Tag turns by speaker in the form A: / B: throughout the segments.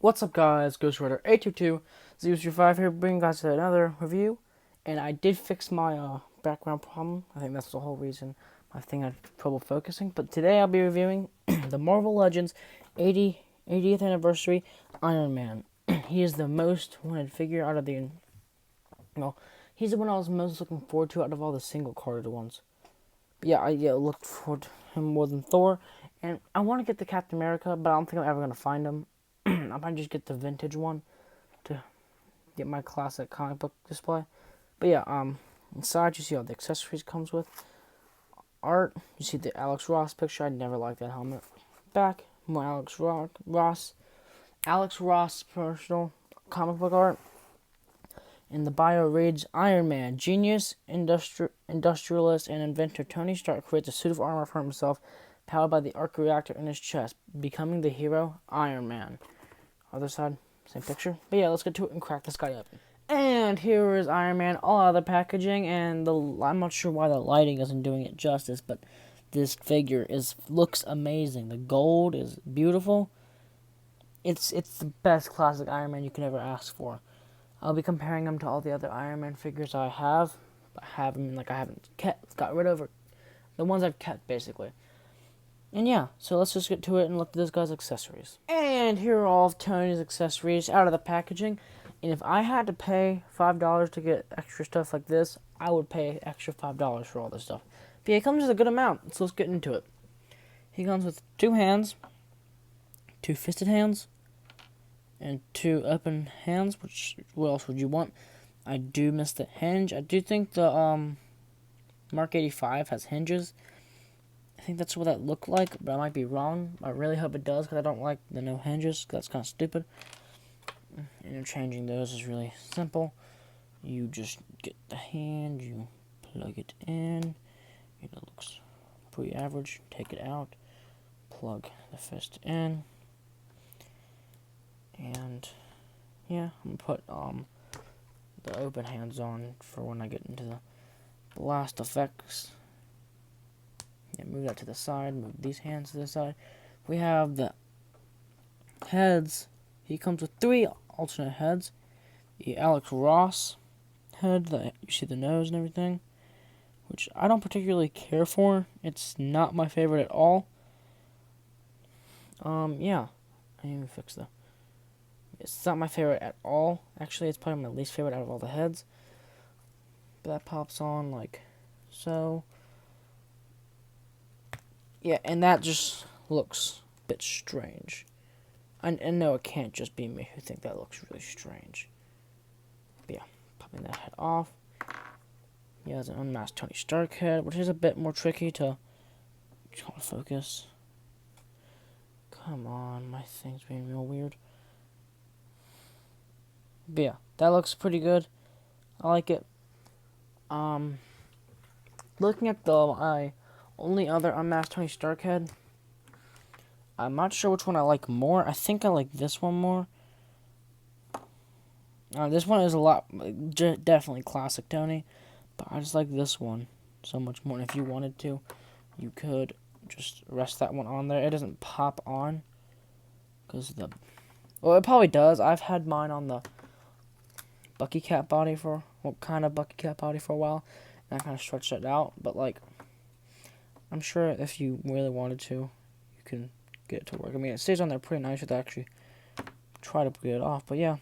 A: What's up, guys? Ghostwriter822 here, bringing you guys another review. And I did fix my background problem. I think that's the whole reason my thing had trouble focusing. But today I'll be reviewing the Marvel Legends 80th anniversary Iron Man. He is the most wanted figure out of the. Well, he's the one I was most looking forward to out of all the single carded ones. But yeah, I looked forward to him more than Thor. And I want to get the Captain America, but I don't think I'm ever going to find him. I might just get the vintage one to get my classic comic book display. But yeah, inside you see all the accessories comes with. Art, you see the Alex Ross picture. I never liked that helmet. Back, more Alex Ross personal comic book art. In the bio reads, Iron Man, genius, industrialist, and inventor Tony Stark creates a suit of armor for himself, powered by the arc reactor in his chest, becoming the hero Iron Man. Other side, same picture. But yeah, let's get to it and crack this guy up. And here is Iron Man, all other packaging, and I'm not sure why the lighting isn't doing it justice, but this figure looks amazing. The gold is beautiful. It's the best classic Iron Man you can ever ask for. I'll be comparing him to all the other Iron Man figures I have. I haven't got rid of, or the ones I've kept, basically. And yeah, so let's just get to it and look at this guy's accessories. And here are all of Tony's accessories out of the packaging. And if I had to pay $5 to get extra stuff like this, I would pay extra $5 for all this stuff. But yeah, it comes with a good amount, so let's get into it. He comes with 2 hands, 2 fisted hands, and 2 open hands, what else would you want? I do miss the hinge. I do think the Mark 85 has hinges. I think that's what that looked like, but I might be wrong. I really hope it does, because I don't like the no hinges, because that's kind of stupid. Interchanging those is really simple. You just get the hand, you plug it in, it looks pretty average, take it out, plug the fist in, and yeah, I'm going to put the open hands on for when I get into the blast effects. Yeah, move that to the side, move these hands to the side. We have the heads. He comes with 3 alternate heads. The Alex Ross head, you see the nose and everything, which I don't particularly care for. It's not my favorite at all. Yeah, I didn't even fix the. It's not my favorite at all. Actually, it's probably my least favorite out of all the heads. But that pops on like so. Yeah, and that just looks a bit strange. And no, it can't just be me who think that looks really strange. But yeah, popping that head off. He has an unmasked Tony Stark head, which is a bit more tricky to focus. Come on, my thing's being real weird. But yeah, that looks pretty good. I like it. Looking at my only other unmasked Tony Stark head, I'm not sure which one I like more. I think I like this one more. This one is a lot, definitely classic Tony, but I just like this one so much more. And if you wanted to, you could just rest that one on there. It doesn't pop on, because well, it probably does. I've had mine on the Bucky Cat body for a while, and I kind of stretched it out. But like, I'm sure if you really wanted to, you can get it to work. I mean, it stays on there pretty nice. You have to actually try to get it off, but yeah.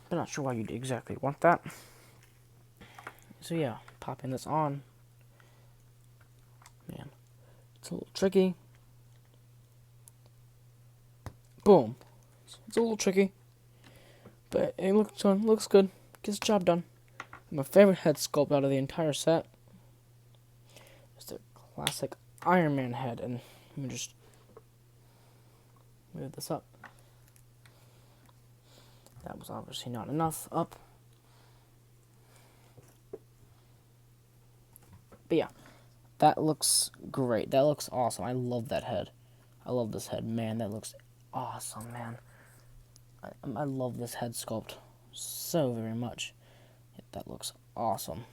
A: But not sure why you'd exactly want that. So yeah, popping this on, man, it's a little tricky. Boom. It's a little tricky, but it looks good. Gets the job done. My favorite head sculpt out of the entire set is the classic Iron Man head, and let me just move this up. That was obviously not enough. Up. But yeah, that looks great. That looks awesome. I love that head. I love this head. Man, that looks awesome, man. I love this head sculpt so very much. That looks awesome.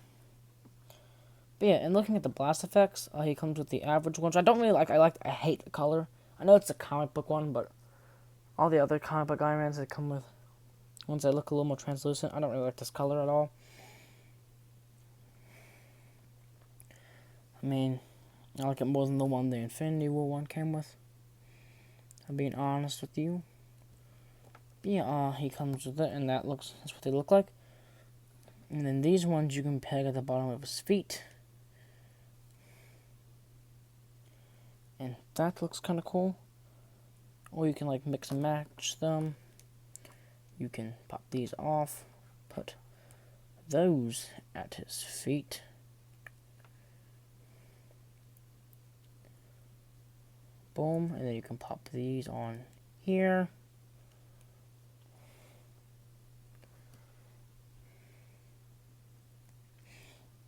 A: But yeah, and looking at the blast effects, he comes with the average ones. I don't really like. I hate the color. I know it's a comic book one, but All the other comic book Iron Mans that come with ones that look a little more translucent. I don't really like this color at all. I mean, I like it more than the one the Infinity War one came with. I'm being honest with you. But yeah, he comes with it, and that's what they look like. And then these ones you can peg at the bottom of his feet. And that looks kind of cool. Or you can like mix and match them. You can pop these off, put those at his feet. Boom, and then you can pop these on here.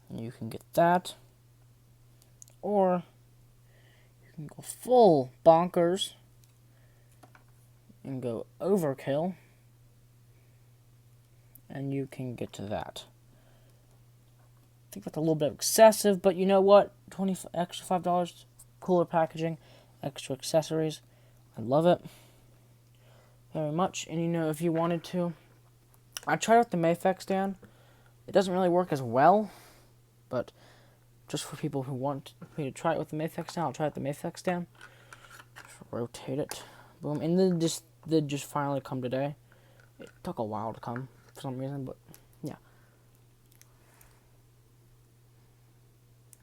A: And you can get that. Or you can go full bonkers and go overkill, and you can get to that. I think that's a little bit excessive, but you know what? Extra $5, cooler packaging, extra accessories. I love it very much. And you know, if you wanted to, I tried out the Mayfix stand. It doesn't really work as well, but just for people who want me to try it with the Mayfix stand, I'll try out the Mayfix stand. Just rotate it. Boom. And then did just finally come today. It took a while to come for some reason, but yeah.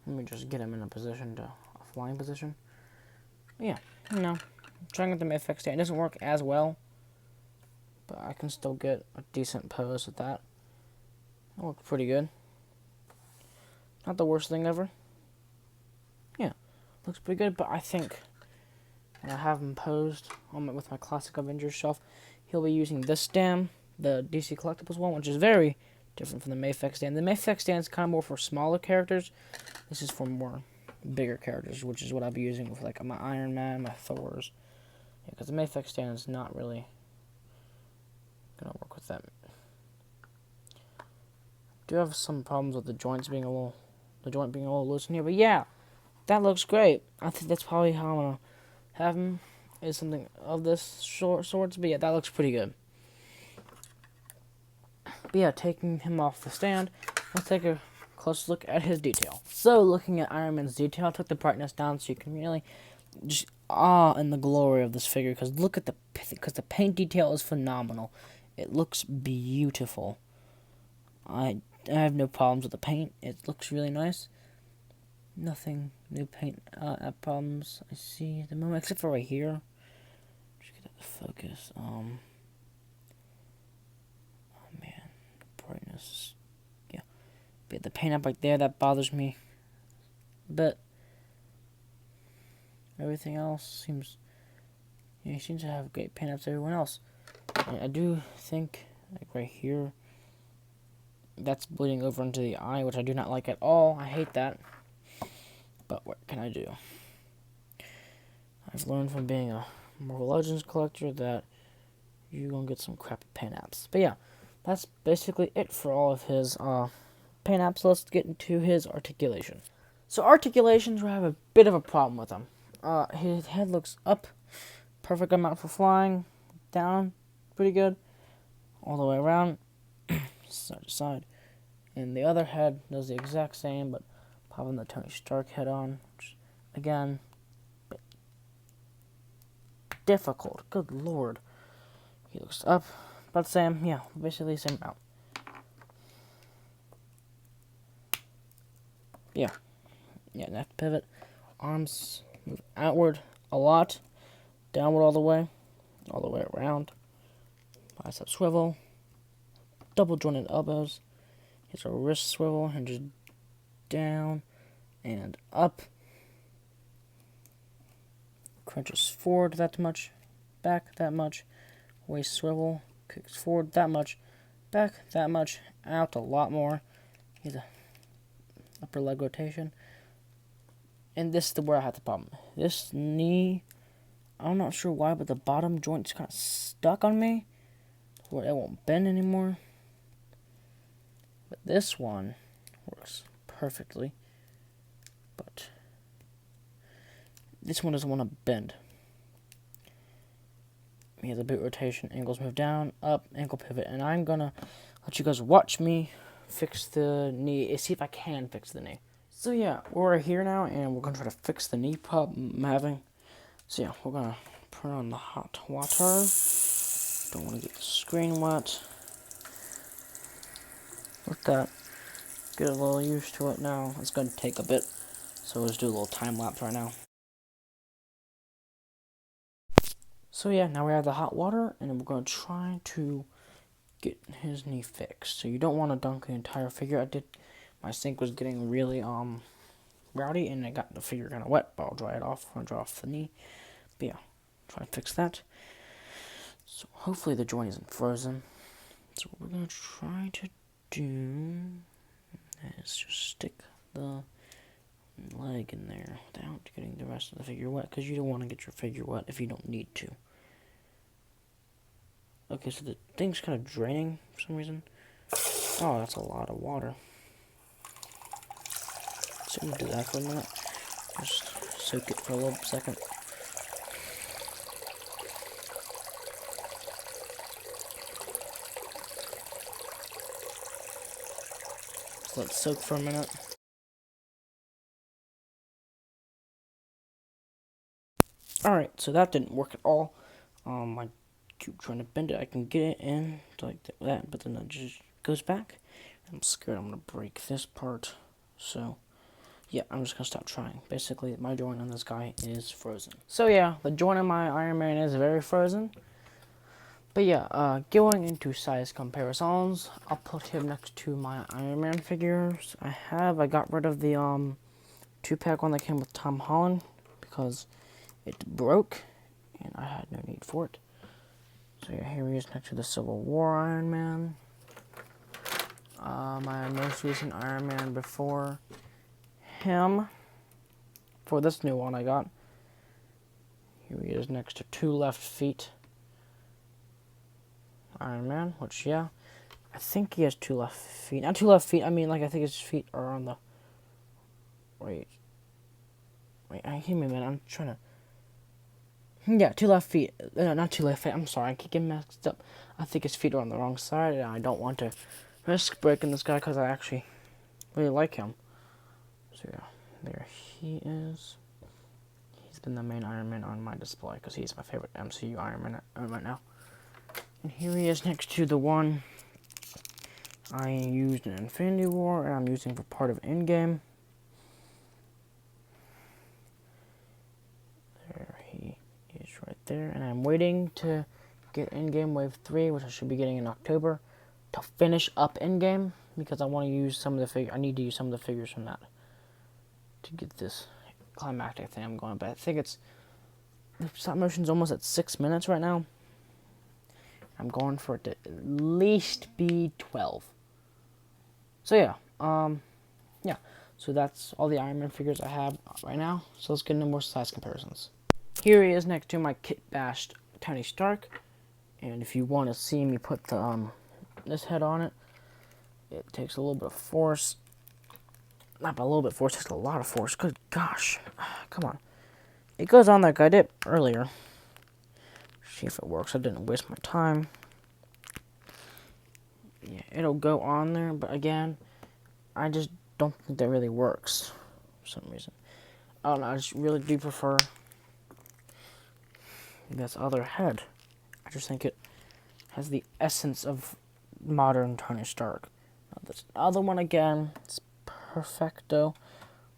A: Let me just get him in a flying position. But yeah, you know, trying with the Mayfix stand. It doesn't work as well, but I can still get a decent pose with that. It looks pretty good. Not the worst thing ever. Yeah, looks pretty good, but I think when I have him posed with my classic Avengers shelf, he'll be using this stand, the DC Collectibles one, which is very different from the Mayfix stand. The Mayfix stand is kind of more for smaller characters. This is for more bigger characters, which is what I'll be using with like my Iron Man, my Thors. Yeah, because the Mayfix stand is not really gonna work with them. Do have some problems with the joint being a little loose in here, but yeah, that looks great. I think that's probably how I'm gonna have him, is something of this sorts. But yeah, that looks pretty good. But yeah, taking him off the stand, let's take a close look at his detail. So looking at Iron Man's detail, I took the brightness down so you can really just awe in the glory of this figure, because the paint detail is phenomenal. It looks beautiful. I have no problems with the paint. It looks really nice. Nothing new paint problems I see at the moment, except for right here. Just get that to focus. Oh man, brightness. Yeah, but the paint up right there, that bothers me a bit. Everything else seems, yeah, he seems to have great paint ups. Everyone else, and I do think like right here, that's bleeding over into the eye, which I do not like at all. I hate that. But what can I do? I've learned from being a Marvel Legends collector that you're going to get some crappy paint apps. But yeah, that's basically it for all of his paint apps. Let's get into his articulation. So articulations, we have a bit of a problem with them. His head looks up, perfect amount for flying, down, pretty good, all the way around, side to side. And the other head does the exact same, but popping the Tony Stark head on, which, again, difficult. Good lord. He looks up, about the same, yeah, basically the same amount. Yeah, neck pivot. Arms move outward a lot, downward all the way around. Bicep swivel, double jointed elbows. Here's a wrist swivel, and just down and up. Crunches forward that much, back that much, waist swivel, kicks forward that much, back that much, out a lot more. Here's a upper leg rotation. And this is where I have the problem. This knee, I'm not sure why, but the bottom joint's kind of stuck on me, where it won't bend anymore. But this one works perfectly, but this one doesn't want to bend. He has a boot rotation, ankles move down, up, ankle pivot, and I'm gonna let you guys watch me fix the knee, see if I can fix the knee. So yeah, we're here now, and we're gonna try to fix the knee problem I'm having. So yeah, we're gonna put on the hot water. Don't want to get the screen wet. With that, get a little used to it now. It's gonna take a bit, so let's do a little time lapse right now. So yeah, now we have the hot water, and we're gonna try to get his knee fixed. So you don't want to dunk the entire figure. My sink was getting really rowdy, and I got the figure kind of wet, but I'll dry it off. I'll dry off the knee. But yeah, try to fix that. So hopefully the joint isn't frozen. So what we're gonna try to do is just stick the leg in there without getting the rest of the figure wet, because you don't want to get your figure wet if you don't need to. Okay, so the thing's kind of draining for some reason. Oh, that's a lot of water. So I'm gonna do that for a minute. Just soak it for a little second. Let it soak for a minute. Alright, so that didn't work at all. I keep trying to bend it. I can get it in like that, but then it just goes back. I'm scared I'm gonna break this part. So yeah, I'm just gonna stop trying. Basically, my joint on this guy is frozen. So yeah, the joint on my Iron Man is very frozen. But yeah, going into size comparisons, I'll put him next to my Iron Man figures. I got rid of the 2-pack one that came with Tom Holland because it broke and I had no need for it. So yeah, here he is next to the Civil War Iron Man. My most recent Iron Man before him, for this new one I got. Here he is next to 2 left feet Iron Man, which yeah, I think he has 2 left feet. Not 2 left feet, I mean like I think his feet are on the, wait, give me a minute, I'm trying to, yeah, 2 left feet, not 2 left feet, I'm sorry, I keep getting messed up. I think his feet are on the wrong side, and I don't want to risk breaking this guy because I actually really like him. So yeah, there he is. He's been the main Iron Man on my display because he's my favorite MCU Iron Man right now. And here he is next to the one I used in Infinity War and I'm using for part of Endgame. There he is right there. And I'm waiting to get Endgame Wave 3, which I should be getting in October, to finish up Endgame because I want to use some of the I need to use some of the figures from that to get this climactic thing I'm going. But I think the stop motion's almost at 6 minutes right now. I'm going for it to at least be 12. So yeah, yeah. So that's all the Iron Man figures I have right now. So let's get into more size comparisons. Here he is next to my kit bashed Tony Stark. And if you want to see me put the this head on it, it takes a little bit of force. Not a little bit of force, it takes a lot of force. Good gosh. Come on. It goes on like I did earlier. See if it works. I didn't waste my time. Yeah, it'll go on there, but again, I just don't think that really works for some reason. I don't know, I just really do prefer this other head. I just think it has the essence of modern Tony Stark. Now, this other one, again, it's perfecto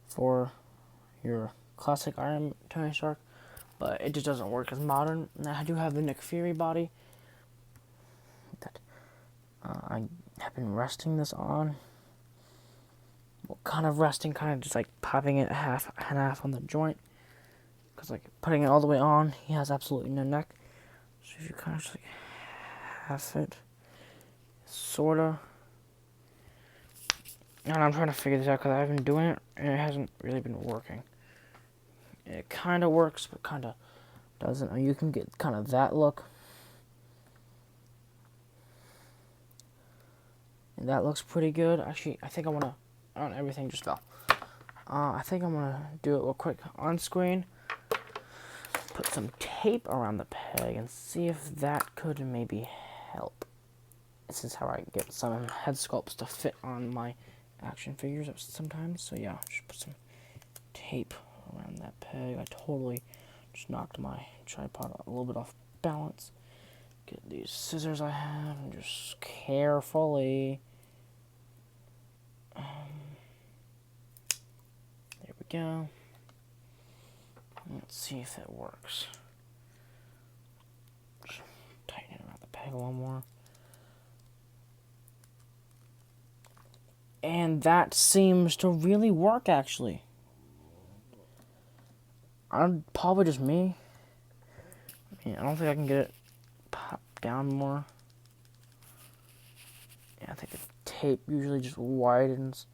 A: for your classic Iron Tony Stark, but it just doesn't work as modern. And I do have the Nick Fury body that I have been resting this on. Well, kind of resting, kind of just like popping it half and half on the joint. Because like putting it all the way on, he has absolutely no neck. So if you kind of just like half it, sorta. And I'm trying to figure this out because I've been doing it and it hasn't really been working. It kind of works, but kind of doesn't. You can get kind of that look. And that looks pretty good. Actually, I think I want to, everything just fell. I think I'm going to do it real quick on screen. put some tape around the peg and see if that could maybe help. This is how I get some head sculpts to fit on my action figures sometimes. So yeah, just put some tape around that peg. I totally just knocked my tripod a little bit off balance. Get these scissors I have and just carefully. There we go. Let's see if it works. Just tighten it around the peg a little more. And that seems to really work, actually. Probably just me. I mean, I don't think I can get it popped down more. Yeah, I think the tape usually just widens,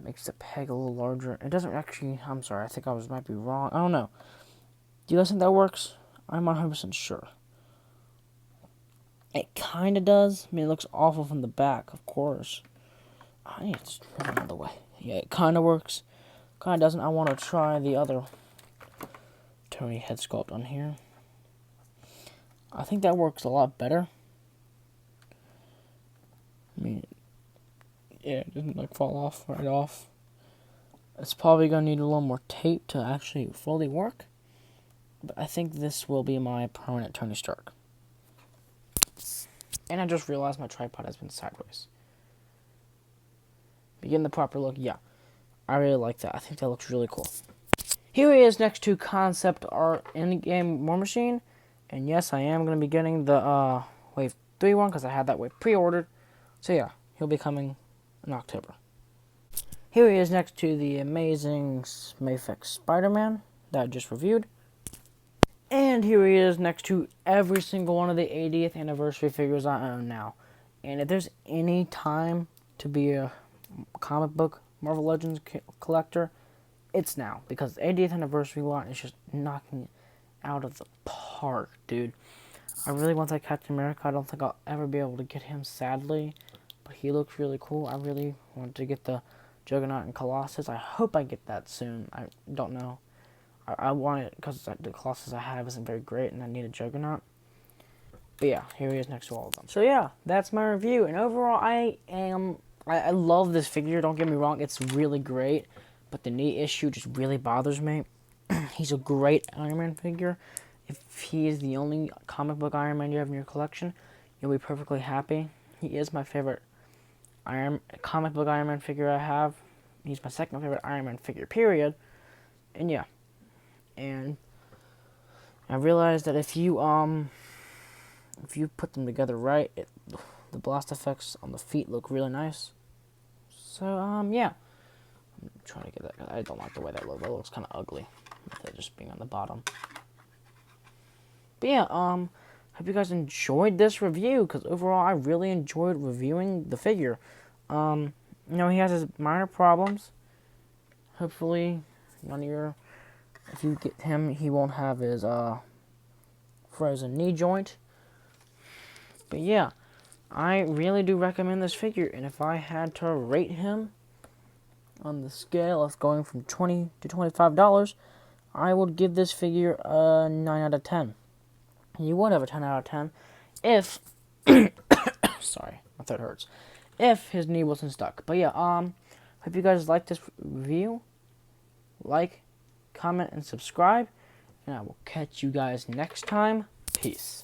A: makes the peg a little larger. It doesn't actually, I'm sorry, I think might be wrong. I don't know. Do you guys think that works? I'm 100% sure. It kind of does. I mean, it looks awful from the back, of course. I need to just move it out of the way. Yeah, it kind of works. Kind of doesn't. I want to try the other Tony head sculpt on here. I think that works a lot better. I mean, yeah, it doesn't like fall off right off. It's probably going to need a little more tape to actually fully work. But I think this will be my permanent Tony Stark. And I just realized my tripod has been sideways. Begin the proper look, yeah. I really like that. I think that looks really cool. Here he is next to concept art in-game War Machine. And yes, I am going to be getting the Wave 3 one because I had that wave pre-ordered. So yeah, he'll be coming in October. Here he is next to the amazing Mayfix Spider-Man that I just reviewed. And here he is next to every single one of the 80th anniversary figures I own now. And if there's any time to be a comic book Marvel Legends collector, it's now. Because the 80th anniversary one is just knocking it out of the park, dude. I really want that Captain America. I don't think I'll ever be able to get him, sadly. But he looks really cool. I really want to get the Juggernaut and Colossus. I hope I get that soon. I don't know. I want it because the Colossus I have isn't very great and I need a Juggernaut. But yeah, here he is next to all of them. So yeah, that's my review. And overall, I love this figure. Don't get me wrong, it's really great. But the knee issue just really bothers me. He's a great Iron Man figure. If he is the only comic book Iron Man you have in your collection, you'll be perfectly happy. He is my favorite comic book Iron Man figure I have. He's my second favorite Iron Man figure, period. And yeah. And I realized that if you put them together right, the blast effects on the feet look really nice. So yeah, I'm trying to get that. I don't like the way that looks. That looks kind of ugly, with it just being on the bottom. But yeah, hope you guys enjoyed this review because overall I really enjoyed reviewing the figure. You know, he has his minor problems. Hopefully, if you get him, he won't have his frozen knee joint. But yeah, I really do recommend this figure. And if I had to rate him on the scale of going from $20 to $25, I would give this figure a 9 out of 10. You would have a 10 out of 10 if sorry, my throat hurts. If his knee wasn't stuck. But yeah, hope you guys liked this review. Like, comment, and subscribe. And I will catch you guys next time. Peace.